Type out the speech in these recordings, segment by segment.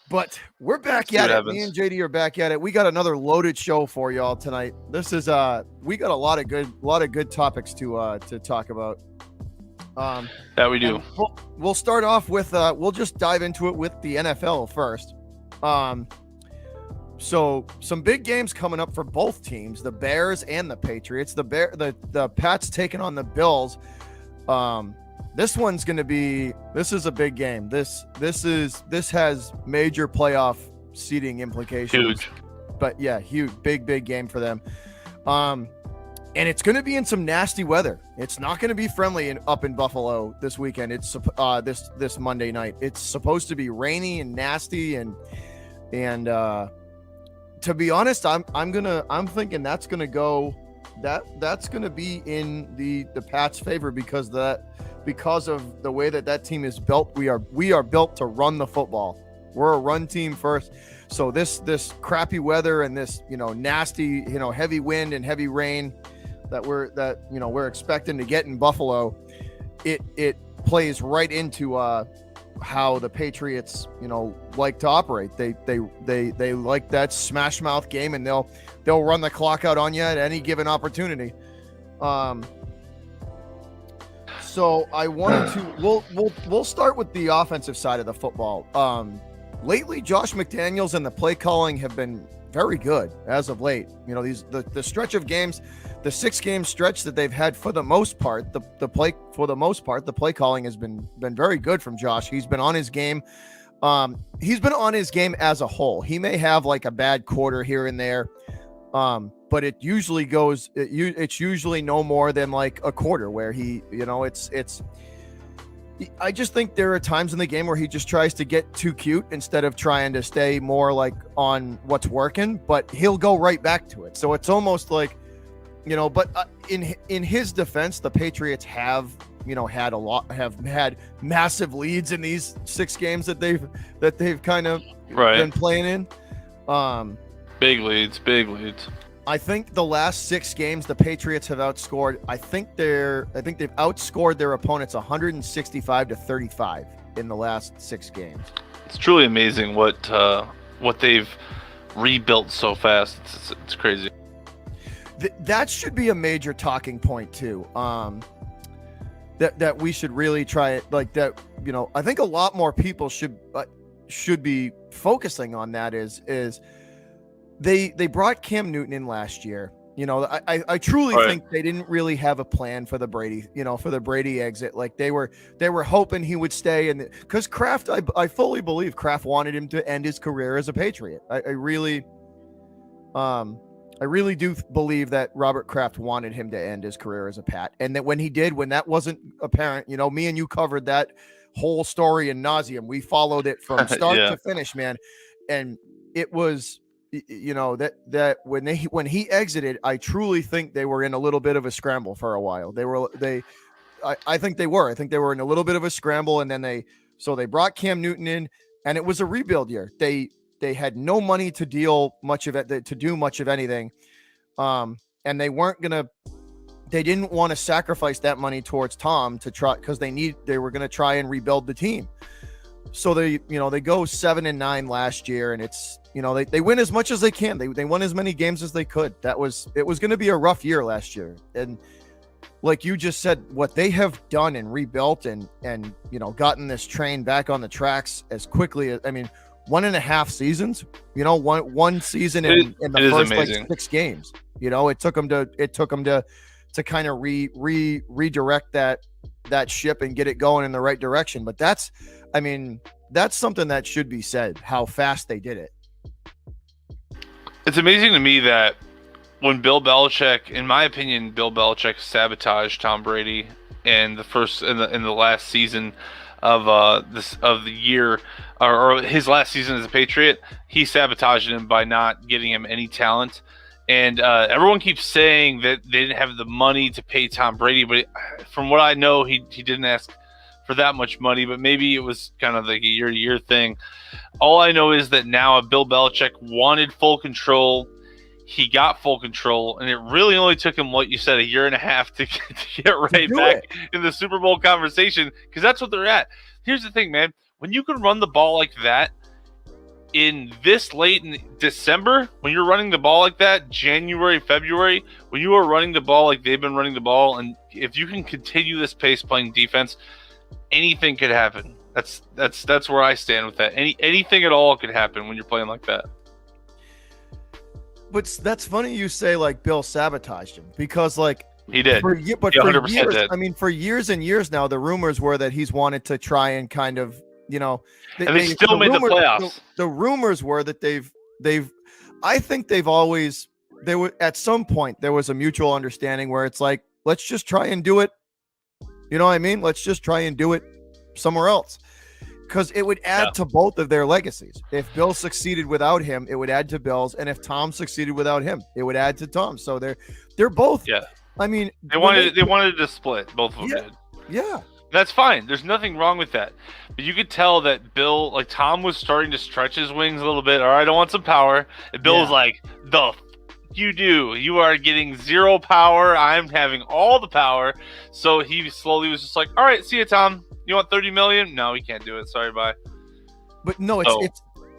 But we're back See at what it. Me happens. and JD are back at it. We got another loaded show for y'all tonight. This is we got a lot of good topics to talk about. That we do. And we'll start off with we'll just dive into it with the NFL first. So some big games coming up for both teams, the Bears and the Patriots. The Pats taking on the Bills. This one's going to be. This is a big game. This has major playoff seeding implications. Huge. But yeah, huge, big game for them. And it's going to be in some nasty weather. It's not going to be friendly up in Buffalo this weekend. It's this Monday night. It's supposed to be rainy and nasty and to be honest, I'm thinking that's gonna be in the Pats' favor because of the way that team is built. We are built to run the football. We're a run team first. So this crappy weather and this nasty heavy wind and heavy rain that we're expecting to get in Buffalo, it plays right into how the Patriots, like to operate. They like that smash mouth game, and they'll run the clock out on you at any given opportunity. So I wanted to we'll start with the offensive side of the football. Lately, Josh McDaniels and the play calling have been very good as of late. The stretch of games, the 6-game stretch that they've had, for the most part, the play calling has been very good from Josh. He's been on his game. He's been on his game as a whole. He may have like a bad quarter here and there, but it usually goes. It's usually no more than like a quarter where he, it's. I just think there are times in the game where he just tries to get too cute instead of trying to stay more like on what's working, but he'll go right back to it. So it's almost like, but in his defense, the Patriots have had massive leads in these 6 games that they've kind of been playing in. Big leads. I think the last 6 games the Patriots have outscored. I think they've outscored their opponents 165-35 in the last 6 games. It's truly amazing what they've rebuilt so fast. It's crazy. That should be a major talking point too. That we should really try it like that. I think a lot more people should be focusing on that. Is they brought Cam Newton in last year. I truly think they didn't really have a plan for the Brady exit. Like they were hoping he would stay, and because Kraft, I fully believe Kraft wanted him to end his career as a Patriot. I really do believe that Robert Kraft wanted him to end his career as a Pat, and that when that wasn't apparent, me and you covered that whole story in nauseum. We followed it from start to finish, man, and it was. That when he exited, I truly think they were in a little bit of a scramble for a while. I think they were in a little bit of a scramble, and then they brought Cam Newton in, and it was a rebuild year. They had no money to do much of anything, and they didn't want to sacrifice that money towards Tom to try, because they were going to try and rebuild the team. So they go 7-9 last year, and it's, they win as much as they can. They won as many games as they could. It was going to be a rough year last year. And like you just said, what they have done and rebuilt and gotten this train back on the tracks as quickly as, 1.5 seasons, one season in the first like 6 games, it took them to kind of redirect that ship and get it going in the right direction. But that's something that should be said, how fast they did it. It's amazing to me that when Bill Belichick, in my opinion, sabotaged Tom Brady in the last season of the year, or his last season as a Patriot. He sabotaged him by not getting him any talent. And everyone keeps saying that they didn't have the money to pay Tom Brady, but from what I know, he didn't ask for that much money, but maybe it was kind of like a year-to-year thing. All I know is that now Bill Belichick wanted full control. He got full control, and it really only took him, what you said, 1.5 years to get right back in the Super Bowl conversation, because that's what they're at. Here's the thing, man. When you can run the ball like that, in this late in December, when you're running the ball like that, January, February, when you are running the ball like they've been running the ball, and if you can continue this pace playing defense, anything could happen. That's where I stand with that. Anything at all could happen when you're playing like that. But that's funny you say like Bill sabotaged him, because like he did. For years, did. I mean, for years and years now, the rumors were that he's wanted to try and kind of, you know, they still made the playoffs. The rumors were that I think they were at some point there was a mutual understanding where it's like, let's just try and do it. You know what I mean? Let's just try and do it somewhere else, because it would add to both of their legacies. If Bill succeeded without him, it would add to Bill's, and if Tom succeeded without him, it would add to Tom's. So they're both. Yeah. I mean, they wanted to split. Both of them did. Yeah. That's fine. There's nothing wrong with that. But you could tell that Bill, like Tom, was starting to stretch his wings a little bit. All right, I want some power. And Bill was like, you do. You are getting zero power. I'm having all the power. So he slowly was just like, all right, see you, Tom. You want 30 million? No, we can't do it. Sorry, bye. But no,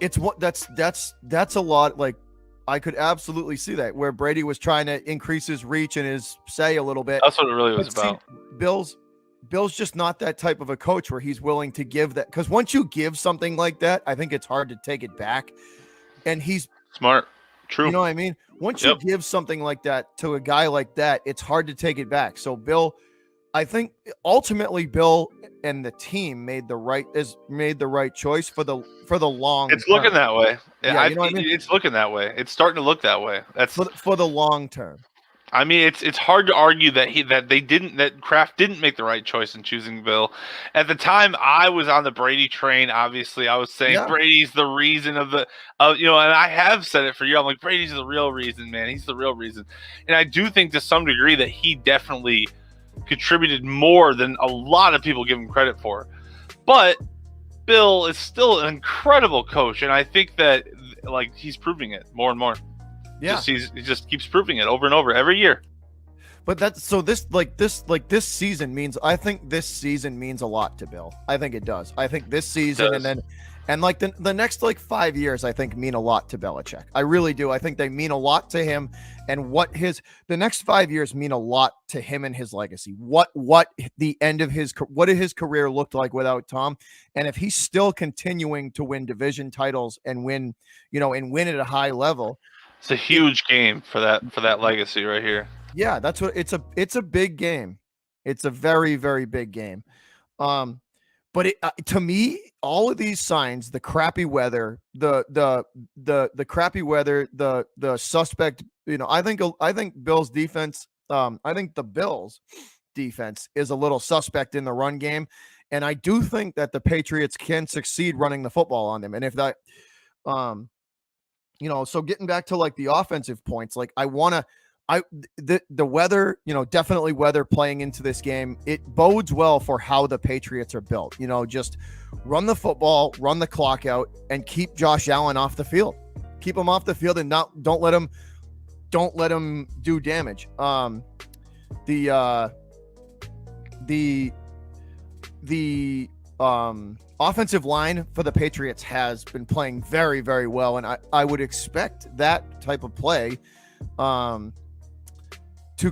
it's what that's a lot. Like, I could absolutely see that, where Brady was trying to increase his reach and his say a little bit. That's what it really was about. Bill's just not that type of a coach where he's willing to give that, because once you give something like that, I think it's hard to take it back. And he's smart. True. You know what I mean? Once you give something like that to a guy like that, it's hard to take it back. So Bill, I think ultimately Bill and the team made the right choice for the long. It's looking that way. Yeah, you know what I mean? It's looking that way. It's starting to look that way. That's for the long term. I mean, it's hard to argue that Kraft didn't make the right choice in choosing Bill. At the time, I was on the Brady train. Obviously, I was saying Brady's the reason and I have said it for years. I'm like, Brady's the real reason, man. He's the real reason. And I do think to some degree that he definitely contributed more than a lot of people give him credit for. But Bill is still an incredible coach, and I think that like he's proving it more and more. Yeah, he just keeps proving it over and over every year. But this season means, I think this season means a lot to Bill. I think it does. I think this season and like the next like 5 years, I think mean a lot to Belichick. I really do. I think they mean a lot to him, and the next 5 years mean a lot to him and his legacy. What the end of his career looked like without Tom, and if he's still continuing to win division titles and win at a high level. It's a huge game for that legacy right here. Yeah, that's what it's a big game. It's a very, very big game. But to me, all of these signs, the crappy weather, the crappy weather, the suspect, I think Bill's defense, I think the Bills defense is a little suspect in the run game, and I do think that the Patriots can succeed running the football on them. And if that so getting back to like the offensive points, like the weather, definitely weather playing into this game. It bodes well for how the Patriots are built. Just run the football, run the clock out, and keep Josh Allen off the field. Keep him off the field and don't let him do damage. The offensive line for the Patriots has been playing very, very well, and I would expect that type of play to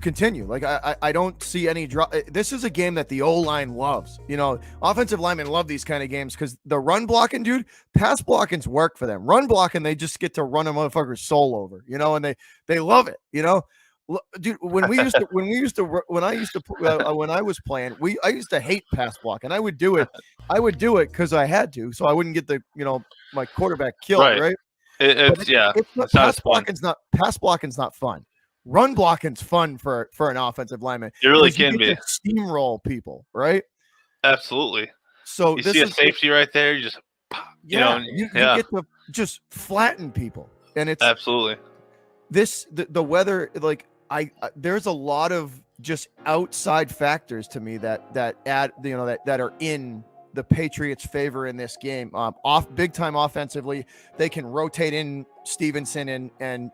continue. Like I don't see any drop. This is a game that the O-line loves. Offensive linemen love these kind of games because the run blocking, dude, pass blocking's work for them. Run blocking, they just get to run a motherfucker's soul over, and they love it, Dude, when I was playing, I used to hate pass block, and I would do it because I had to, so I wouldn't get my quarterback killed, right? Pass blocking's not fun. Run blocking's fun for an offensive lineman. It really can be. Steamroll people, right? Absolutely. So you see a safety right there, you just you get to just flatten people, and it's absolutely the weather. Like there's a lot of just outside factors to me that add that are in the Patriots' favor in this game. Off big time offensively, they can rotate in Stevenson and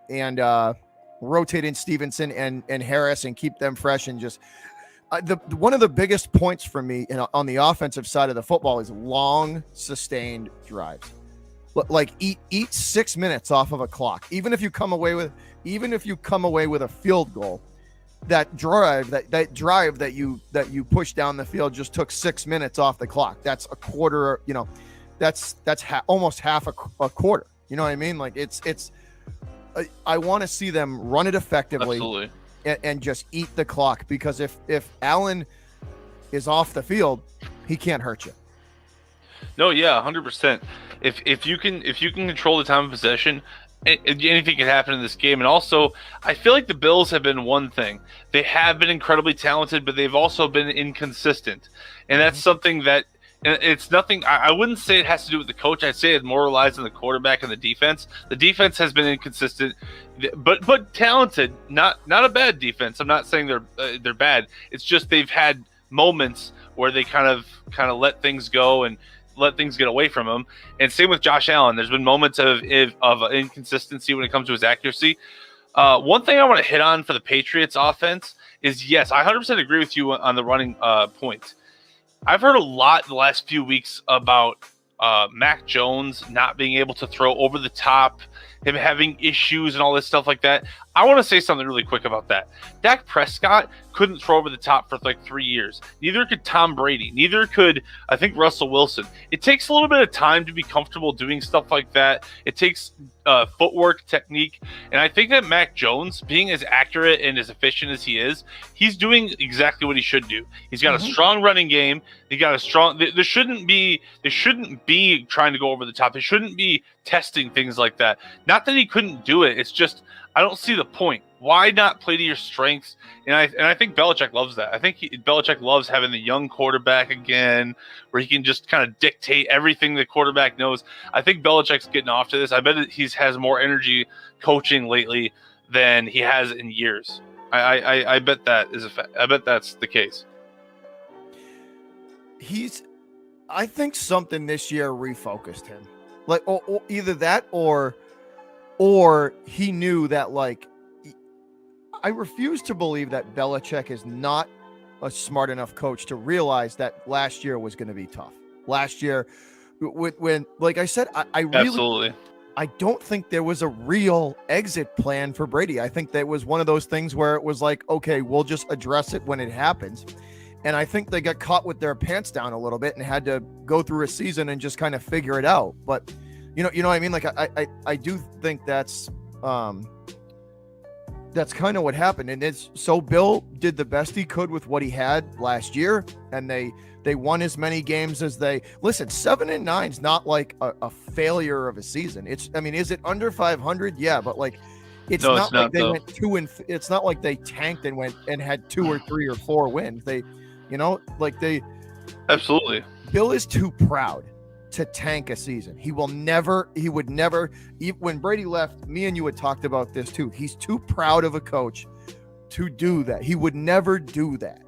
rotate in Stevenson and Harris and keep them fresh, and just one of the biggest points for me on the offensive side of the football is long sustained drives. like eat 6 minutes off of a clock. Even if you come away with a field goal, that drive that you pushed down the field just took 6 minutes off the clock. That's a quarter, that's almost half a quarter. You know what I mean? Like I want to see them run it effectively. Absolutely. And just eat the clock, because if Allen is off the field, he can't hurt you. No, yeah, 100%. If you can control the time of possession, anything can happen in this game. And also, I feel like the Bills have been one thing. They have been incredibly talented, but they've also been inconsistent. And that's something that it's nothing. I wouldn't say it has to do with the coach. I'd say it more relies on the quarterback and the defense. The defense has been inconsistent, but talented. Not a bad defense. I'm not saying they're bad. It's just they've had moments where they kind of let things go and let things get away from him. And same with Josh Allen. There's been moments of inconsistency when it comes to his accuracy. One thing I want to hit on for the Patriots offense is, yes, I 100% agree with you on the running point. I've heard a lot the last few weeks about Mac Jones not being able to throw over the top, him having issues and all this stuff like that. I want to say something really quick about that. Dak Prescott couldn't throw over the top for like 3 years. Neither could Tom Brady. Neither could, I think, Russell Wilson. It takes a little bit of time to be comfortable doing stuff like that. It takes footwork, technique. And I think that Mac Jones, being as accurate and as efficient as he is, he's doing exactly what he should do. He's got a strong running game. He got a strong. They shouldn't be trying to go over the top. They shouldn't be testing things like that. Not that he couldn't do it. It's just I don't see the point. Why not play to your strengths? And I think Belichick loves that. I think Belichick loves having the young quarterback again, where he can just kind of dictate everything the quarterback knows. I think Belichick's getting off to this. I bet he has more energy coaching lately than he has in years. I bet that is a fact. I bet that's the case. I think something this year refocused him, like or either that or he knew that, like, I refuse to believe that Belichick is not a smart enough coach to realize that last year was going to be tough. Last year, when like I said, I really, absolutely, I don't think there was a real exit plan for Brady. I think that was one of those things where it was like, okay, we'll just address it when it happens. And I think they got caught with their pants down a little bit and had to go through a season and just kind of figure it out. But you know what I mean? Like I do think that's kind of what happened. And so Bill did the best he could with what he had last year, and they won as many games as they. Listen, 7-9 is not like a failure of a season. Is it under 500? Yeah, but like it's not like they went 2 and it's not like they tanked and went and had 2 or 3 or 4 wins. Absolutely. Bill is too proud to tank a season. He would never, when Brady left, me and you had talked about this too. He's too proud of a coach to do that. He would never do that.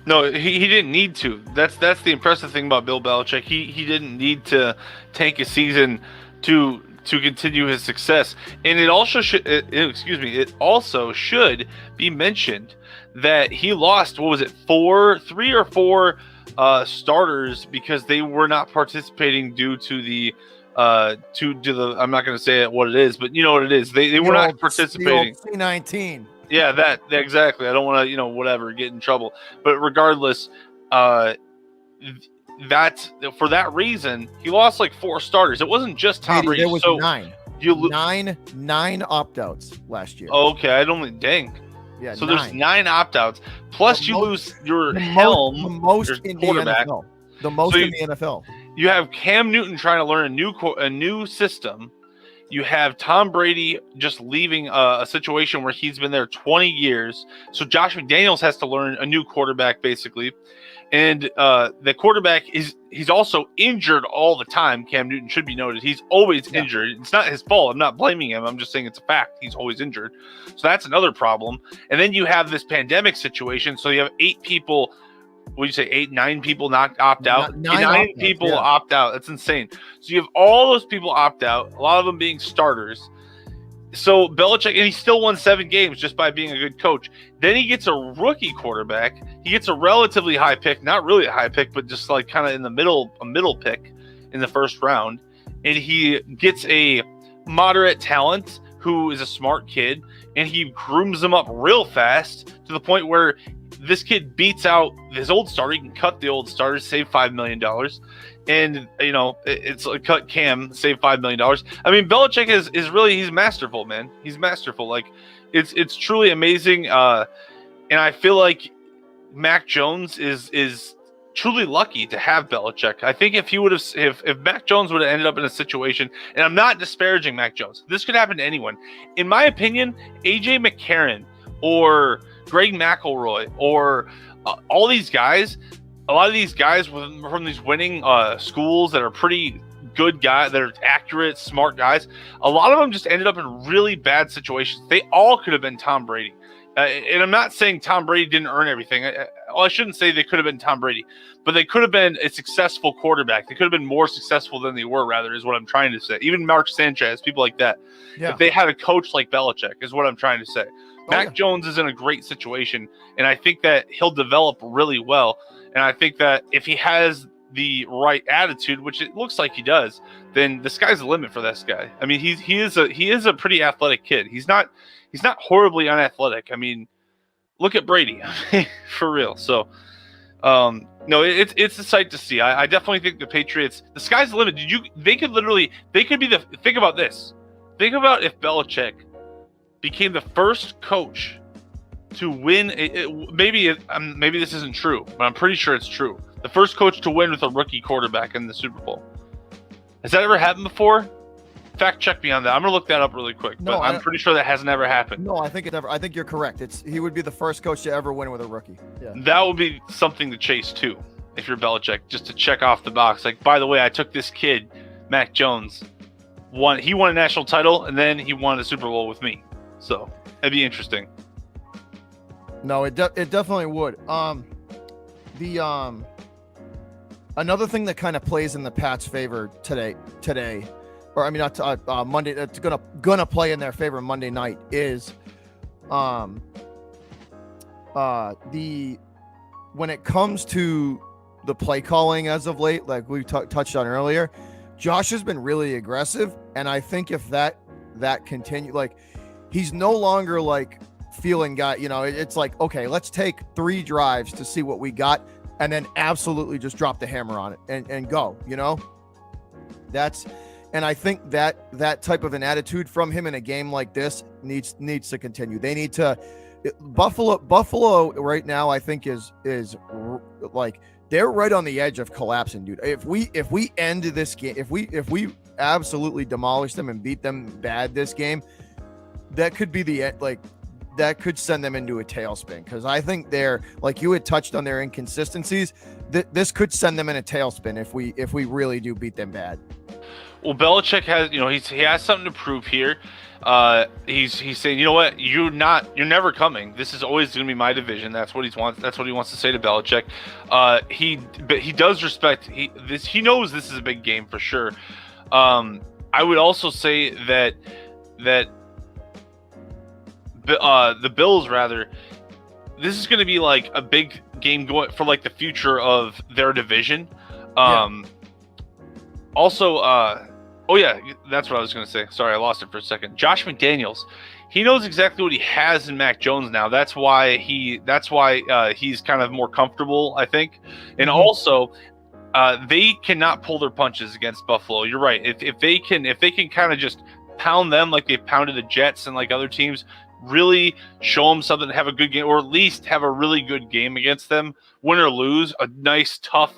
No, he didn't need to. That's the impressive thing about Bill Belichick. He didn't need to tank a season to continue his success. And it also should be mentioned that he lost, what was it, 3 or 4 starters because they were not participating due to the I'm not going to say what it is, but you know what it is. They were not participating. C-19. Yeah, that exactly. I don't want to, whatever, get in trouble. But regardless, that for that reason, he lost like 4 starters. It wasn't just Tom Brady. There was 9 opt-outs last year. Oh, okay, I don't think. Dang. Yeah, so there's 9 opt-outs. Plus you lose your helm, the most in the NFL. The most in the NFL. You have Cam Newton trying to learn a new system. You have Tom Brady just leaving a situation where he's been there 20 years. So Josh McDaniels has to learn a new quarterback, basically. And the quarterback he's also injured all the time. Cam Newton should be noted. He's always injured. It's not his fault. I'm not blaming him. I'm just saying it's a fact. He's always injured. So that's another problem. And then you have this pandemic situation. So you have 8 people. What do you say? 9 people not opt out. 9 people opt out. That's insane. So you have all those people opt out. A lot of them being starters. So Belichick, and he still won 7 games just by being a good coach. Then he gets a rookie quarterback. He gets a relatively high pick, not really a high pick, but just like kind of in the middle, a middle pick in the first round. and he gets a moderate talent who is a smart kid, and he grooms him up real fast to the point where this kid beats out his old starter. He can cut the old starter, save $5 million. And, it's like cut Cam, save $5 million. I mean, Belichick is really, he's masterful, man. He's masterful. Like, it's truly amazing. And I feel like Mac Jones is truly lucky to have Belichick. I think if he would have, if Mac Jones would have ended up in a situation, and I'm not disparaging Mac Jones, this could happen to anyone. In my opinion, AJ McCarron or Greg McElroy or all these guys, a lot of these guys from these winning schools that are pretty good guys, that are accurate, smart guys, a lot of them just ended up in really bad situations. They all could have been Tom Brady. And I'm not saying Tom Brady didn't earn everything. I shouldn't say they could have been Tom Brady, but they could have been a successful quarterback. They could have been more successful than they were, rather, is what I'm trying to say. Even Mark Sanchez, people like that. Yeah. If they had a coach like Belichick, is what I'm trying to say. Mac Jones is in a great situation, and I think that he'll develop really well. And I think that if he has the right attitude, which it looks like he does, then the sky's the limit for this guy. I mean, he is a pretty athletic kid. He's not horribly unathletic. I mean, look at Brady, for real. So, no, it's a sight to see. I definitely think the Patriots, the sky's the limit. Think about this. Think about if Belichick became the first coach to win. Maybe this isn't true, but I'm pretty sure it's true. The first coach to win with a rookie quarterback in the Super Bowl. Has that ever happened before? Fact check me on that. I'm gonna look that up really quick, but I'm pretty sure that hasn't ever happened. No, I think you're correct. He would be the first coach to ever win with a rookie. Yeah. That would be something to chase too, if you're Belichick, just to check off the box. Like, by the way, I took this kid, Mac Jones. He won a national title, and then he won a Super Bowl with me. So it'd be interesting. No, it definitely would. Another thing that kind of plays in the Pats' favor today, or I mean not Monday. That's gonna play in their favor Monday night is, when it comes to the play calling as of late, like we touched on earlier, Josh has been really aggressive, and I think if that continue, like he's no longer like feeling guy. It's like, okay, let's take 3 drives to see what we got, and then absolutely just drop the hammer on it and go. And I think that type of an attitude from him in a game like this needs to continue. They need to. Buffalo right now, I think is like they're right on the edge of collapsing, dude. If we end this game, if we absolutely demolish them and beat them bad this game, that could be the like. That could send them into a tailspin, because I think they're, like you had touched on, their inconsistencies. This could send them in a tailspin if we really do beat them bad. Well, Belichick has, he has something to prove here. He's saying, you know what, you're never coming. This is always going to be my division. That's what he wants. That's what he wants to say to Belichick. But he does respect. He knows this is a big game for sure. I would also say that the Bills, rather, this is going to be like a big game going for like the future of their division. Also, oh yeah, that's what I was going to say. Sorry, I lost it for a second. Josh McDaniels, he knows exactly what he has in Mac Jones now. That's why he's kind of more comfortable, I think. And also, they cannot pull their punches against Buffalo. You're right. If they can kind of just pound them like they've pounded the Jets and like other teams, really show them something, have a good game, or at least have a really good game against them, win or lose, a nice, tough,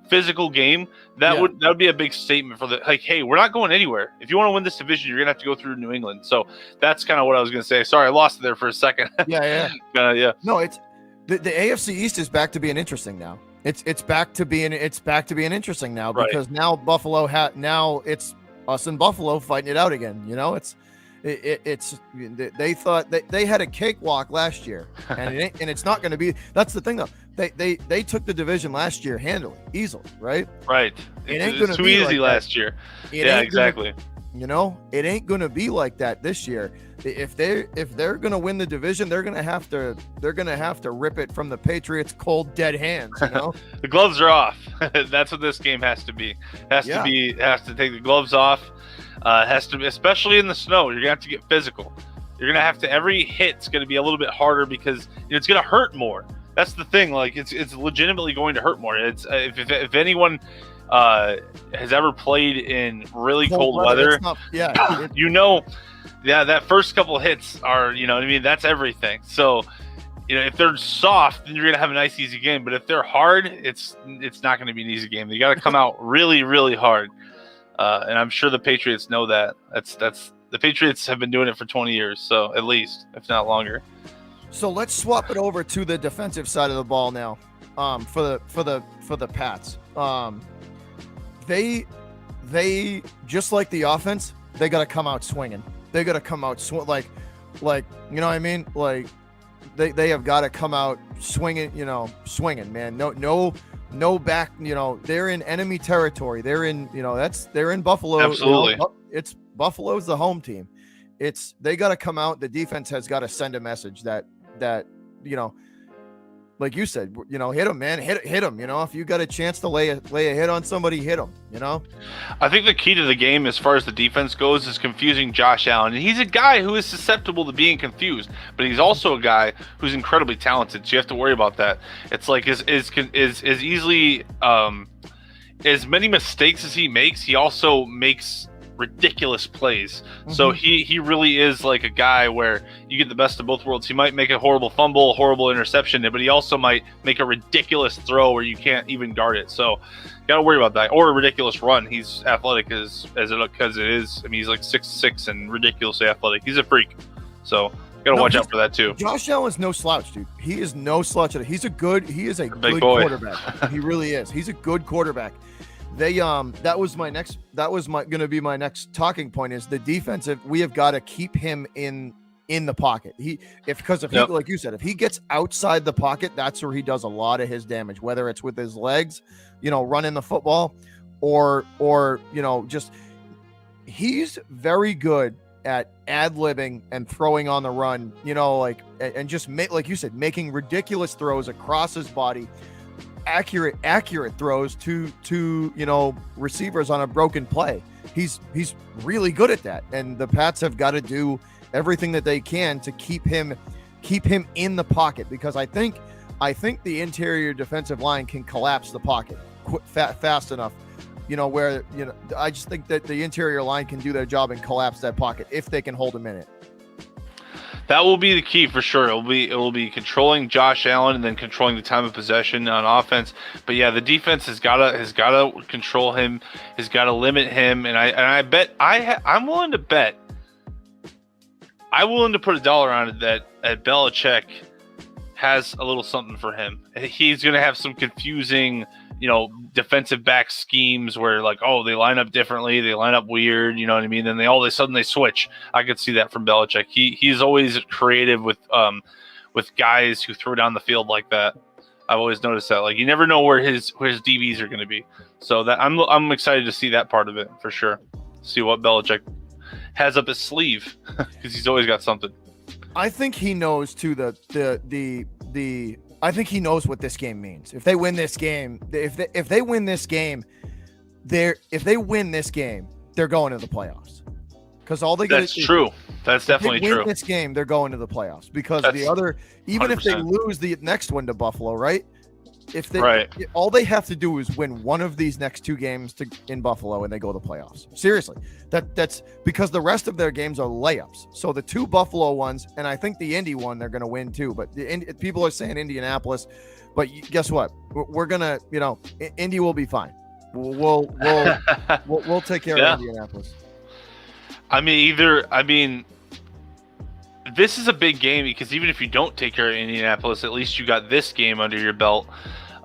physical game, that would be a big statement for like, hey, we're not going anywhere. If you want to win this division, you're gonna have to go through New England. So that's kind of what I was gonna say. Sorry, I lost it there for a second. Yeah. No, it's the AFC East is back to being interesting now. It's back to being interesting now, because now Buffalo now it's us and Buffalo fighting it out again. They thought that they had a cakewalk last year, and it's not going to be. That's the thing, though. They took the division last year handily, easily, right? Right. It was too easy last year. Yeah, exactly. You know, it ain't gonna be like that this year. If they're gonna win the division, they're gonna have to rip it from the Patriots' cold dead hands. You know, the gloves are off. That's what this game has to be. Has to take the gloves off. Has to be, especially in the snow. You're gonna have to get physical. You're gonna have to. Every hit's gonna be a little bit harder because it's gonna hurt more. That's the thing. Like it's legitimately going to hurt more. It's if anyone has ever played in really cold weather, that first couple hits are, you know what I mean? That's everything. So, you know, if they're soft, then you're going to have a nice, easy game. But if they're hard, it's not going to be an easy game. You got to come out really, really hard. And I'm sure the Patriots know that. That's the Patriots have been doing it for 20 years. So at least, if not longer. So let's swap it over to the defensive side of the ball now. For the Pats. They just like the offense, they got to come out swinging. They got to come out like, you know what I mean? Like they have got to come out swinging, man. No back, they're in enemy territory. They're in, they're in Buffalo. Absolutely. It's Buffalo's the home team. They got to come out. The defense has got to send a message that, like you said, hit him, man, hit him. If you got a chance to lay a hit on somebody, hit him. I think the key to the game, as far as the defense goes, is confusing Josh Allen. And he's a guy who is susceptible to being confused, but he's also a guy who's incredibly talented. So you have to worry about that. It's like as easily as many mistakes as he makes, he also makes ridiculous plays. Mm-hmm. So he really is like a guy where you get the best of both worlds. He might make a horrible fumble, horrible interception, but he also might make a ridiculous throw where you can't even guard it. So you got to worry about that. Or a ridiculous run. He's athletic as it is. I mean, he's like 6'6" and ridiculously athletic. He's a freak. So you got to watch out for that too. Josh Allen's no slouch, dude. He is no slouch. He is a good quarterback. He really is. He's a good quarterback. That was gonna be my next talking point, is the defensive. We have got to keep him in the pocket. Because he, like you said, if he gets outside the pocket, that's where he does a lot of his damage, whether it's with his legs, running the football, or just he's very good at ad-libbing and throwing on the run, and just like you said, making ridiculous throws across his body. Accurate throws to receivers on a broken play. He's really good at that, and the Pats have got to do everything that they can to keep him in the pocket, because I think the interior defensive line can collapse the pocket fast enough, where I just think that the interior line can do their job and collapse that pocket if they can hold him in it. That will be the key for sure. It will be controlling Josh Allen and then controlling the time of possession on offense. But yeah, the defense has got to control him, has got to limit him. And I bet I'm willing to bet. I'm willing to put $1 on it that Belichick has a little something for him. He's going to have some confusing, defensive back schemes where, like, oh, they line up differently, they line up weird, you know what I mean? Then all of a sudden they switch. I could see that from Belichick. He's always creative with guys who throw down the field like that. I've always noticed that. Like, you never know where his DBs are going to be. So that I'm excited to see that part of it for sure. See what Belichick has up his sleeve, because he's always got something. I think he knows too I think he knows what this game means. If they win this game, if they win this game, they're going to the playoffs. Because all they got That's true. That's definitely true. This game, they're going to the playoffs, because even 100%. If they lose the next one to Buffalo, right? All they have to do is win one of these next two games in Buffalo, and they go to the playoffs. Seriously, that's because the rest of their games are layups. So the two Buffalo ones, and I think the Indy one, they're going to win too. But people are saying Indianapolis, but guess what? We're gonna, Indy will be fine. We'll take care of Indianapolis. This is a big game, because even if you don't take care of Indianapolis, at least you got this game under your belt.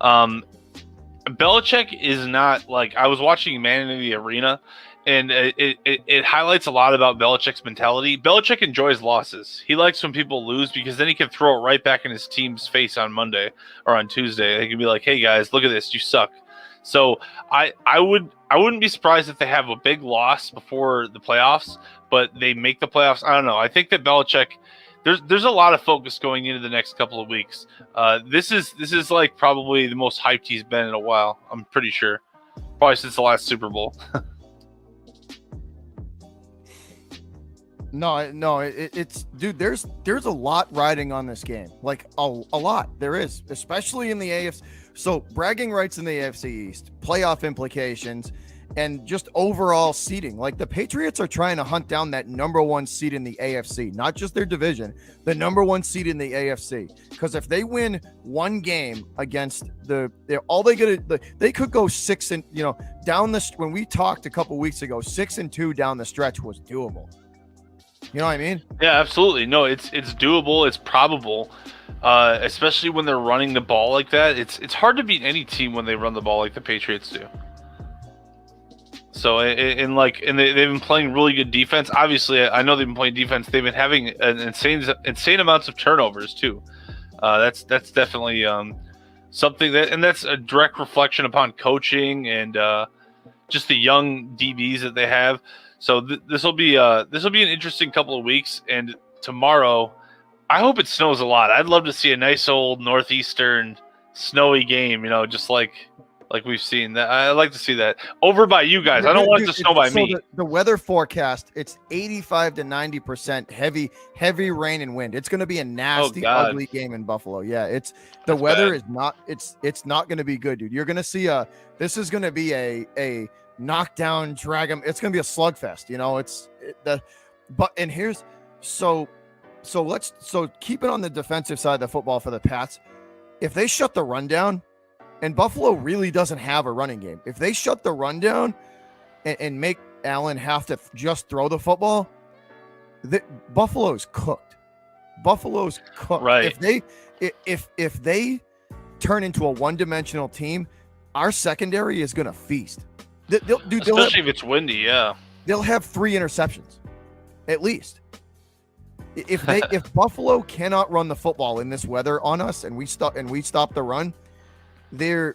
Belichick is not like, I was watching Man in the Arena, and it highlights a lot about Belichick's mentality. Belichick enjoys losses. He likes when people lose, because then he can throw it right back in his team's face on Monday or on Tuesday. They can be like, hey guys, look at this, you suck. So I wouldn't be surprised if they have a big loss before the playoffs, but they make the playoffs. I don't know. I think that Belichick, there's a lot of focus going into the next couple of weeks. This is like probably the most hyped he's been in a while. I'm pretty sure, probably since the last Super Bowl. No, it's dude. There's a lot riding on this game, like a lot. There is, especially in the AFC. So bragging rights in the AFC East, playoff implications, and just overall seeding. Like the Patriots are trying to hunt down that number one seed in the AFC, not just their division, the number one seed in the AFC. Because if they win one game against they could go 6 and down the. When we talked a couple weeks ago, 6-2 down the stretch was doable. You know what I mean? Yeah, absolutely. No, it's doable. It's probable, especially when they're running the ball like that. It's hard to beat any team when they run the ball like the Patriots do. So they've been playing really good defense. Obviously, I know they've been playing defense. They've been having an insane amounts of turnovers too. That's definitely something that's a direct reflection upon coaching and just the young DBs that they have. So this will be an interesting couple of weeks. And tomorrow, I hope it snows a lot. I'd love to see a nice old northeastern snowy game. Just like we've seen that. I like to see that over by you guys. I don't want it to snow by me. The weather forecast, it's 85 to 90% heavy rain and wind. It's going to be a nasty, ugly game in Buffalo. Yeah, that's weather bad. Is not. It's not going to be good, dude. You're going to see this is going to be a knockdown, drag 'em. It's going to be a slugfest. So keep it on the defensive side of the football for the Pats. If they shut the run down, and Buffalo really doesn't have a running game. If they shut the run down and make Allen have to just throw the football, Buffalo's cooked. Buffalo's cooked. Right. If they turn into a one-dimensional team, our secondary is going to feast. Especially if it's windy, yeah. They'll have 3 interceptions, at least. If Buffalo cannot run the football in this weather on us, and we stop the run, they're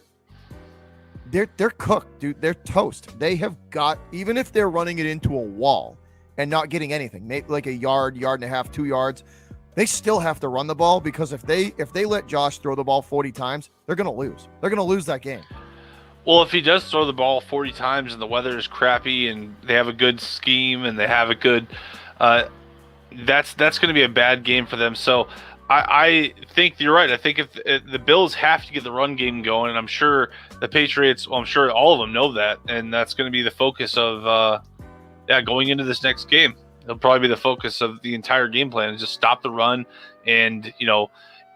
cooked, dude. They're toast. They have got, even if they're running it into a wall and not getting anything, like a yard and a half, 2 yards, they still have to run the ball, because if they let Josh throw the ball 40 times, they're going to lose. They're going to lose that game. Well, if he does throw the ball 40 times and the weather is crappy and they have a good scheme and they have a good, that's going to be a bad game for them. So I think you're right. I think if the Bills have to get the run game going, and I'm sure the Patriots, I'm sure all of them know that, and that's going to be the focus of going into this next game. It'll probably be the focus of the entire game plan, is just stop the run and,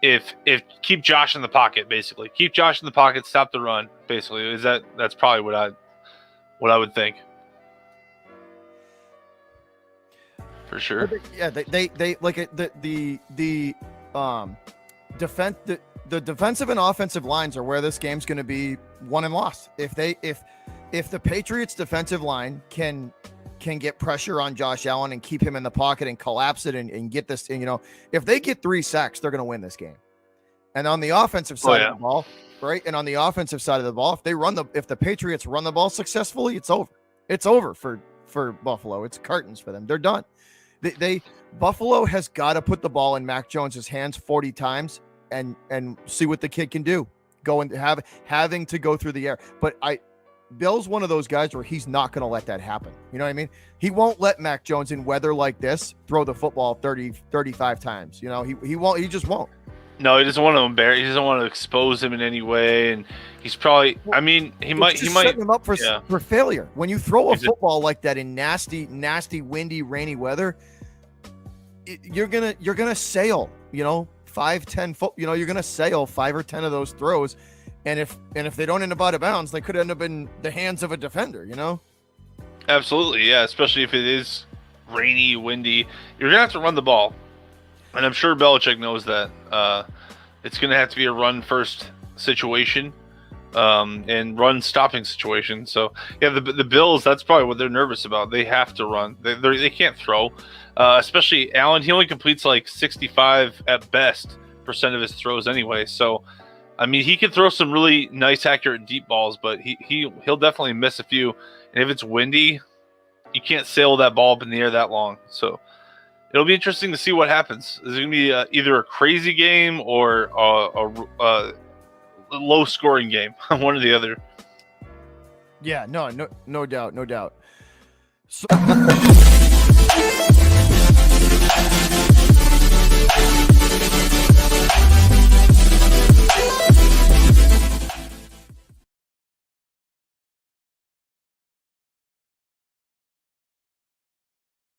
if keep Josh in the pocket, basically. Keep Josh in the pocket, stop the run, basically. That's probably what I would think. For sure. Yeah, they like it, the defensive and offensive lines are where this game's going to be won and lost. If the Patriots defensive line can get pressure on Josh Allen and keep him in the pocket and collapse it and get this, if they get 3 sacks, they're going to win this game. And on the offensive side of the ball, right? And on the offensive side of the ball, if the Patriots run the ball successfully, it's over. It's over for Buffalo. It's curtains for them. They're done. Buffalo has got to put the ball in Mac Jones's hands 40 times and see what the kid can do. Having to go through the air. But Bill's one of those guys where he's not going to let that happen. You know what I mean? He won't let Mac Jones in weather like this throw the football 35 times. He won't. He just won't. No, he doesn't want to embarrass. He doesn't want to expose him in any way, and he's probably. I mean, he might set him up for failure. When you throw a football like that in nasty, windy, rainy weather, you're gonna sail. 5-10 foot. You're gonna sail 5 or 10 of those throws, and if they don't end up out of bounds, they could end up in the hands of a defender. Absolutely, yeah. Especially if it is rainy, windy, you're gonna have to run the ball. And I'm sure Belichick knows that. It's going to have to be a run-first situation and run-stopping situation. So, yeah, the Bills, that's probably what they're nervous about. They have to run. They can't throw. Especially Allen, he only completes like 65 at best % of his throws anyway. So I mean, he can throw some really nice, accurate deep balls, but he'll definitely miss a few. And if it's windy, you can't sail that ball up in the air that long. So it'll be interesting to see what happens. Is it going to be either a crazy game or a low-scoring game? One or the other. Yeah, no doubt. So